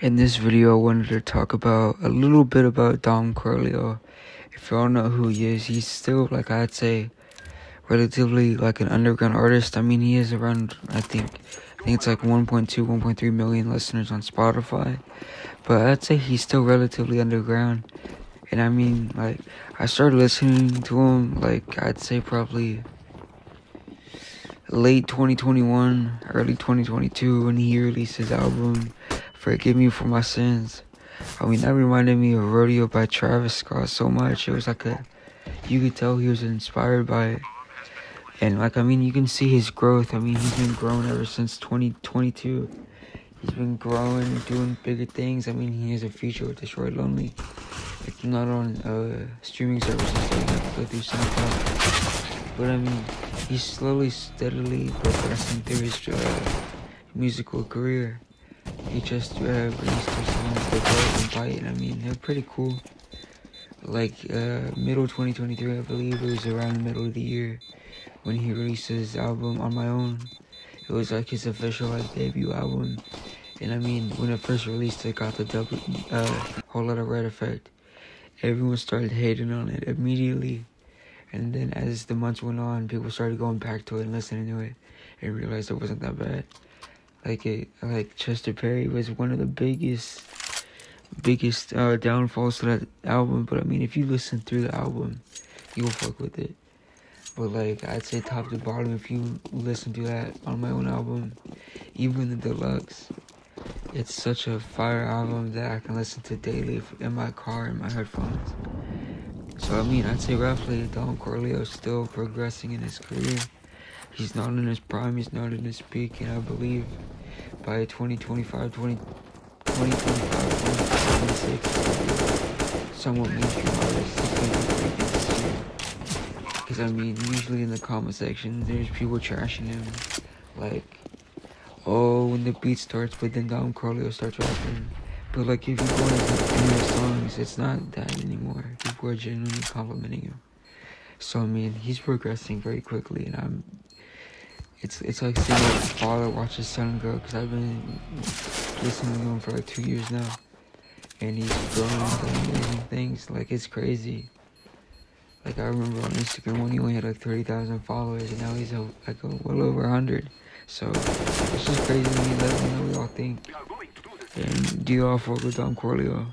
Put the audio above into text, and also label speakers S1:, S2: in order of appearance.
S1: In this video, I wanted to talk about a little bit about Corleo. If y'all know who he is, he's still, like I'd say, relatively like an underground artist. I mean, he is around, I think it's like 1.2, 1.3 million listeners on Spotify. But I'd say he's still relatively underground. And I mean, like, I started listening to him, like, I'd say probably late 2021, early 2022, when he released his album, Forgive Me for My Sins. I mean, that reminded me of Rodeo by Travis Scott so much. It was like you could tell he was inspired by it. And like, I mean, you can see his growth. I mean, he's been growing ever since 2022. He's been growing, doing bigger things. I mean, he has a feature with Destroy Lonely. It's not on streaming services, so you have to go through SoundCloud. But I mean, he's slowly, steadily progressing through his musical career. He just released two songs, The Vote and Bite, and I mean, they're pretty cool. Like, middle 2023, I believe, it was around the middle of the year, when he released his album On My Own. It was like his official, like, debut album. And I mean, when it first released, it got the Whole Lotta Red effect. Everyone started hating on it immediately. And then as the months went on, people started going back to it and listening to it and realized it wasn't that bad. Like Chester Perry was one of the biggest downfalls to that album. But I mean, if you listen through the album, you'll fuck with it. But like, I'd say top to bottom, if you listen to that On My Own album, even the deluxe, it's such a fire album that I can listen to daily in my car, in my headphones. So I mean, I'd say roughly Corleo is still progressing in his career. He's not in his prime, he's not in his peak, and I believe by 2025, 2026, somewhat mainstream artist is going to be breaking this year. Because I mean, usually in the comment section, there's people trashing him, like, oh, when the beat starts, but then Corleo starts rapping. But like, if you go into his songs, it's not that anymore. People are genuinely complimenting him. So I mean, he's progressing very quickly, and it's like seeing a father watch his son grow, because I've been listening to him for like 2 years now, and he's growing and doing amazing things. Like, it's crazy. Like, I remember on Instagram when he only had like 30,000 followers, and now he's like well over 100. So it's just crazy to me. Let me know what y'all think. And do y'all fuck with Corleo?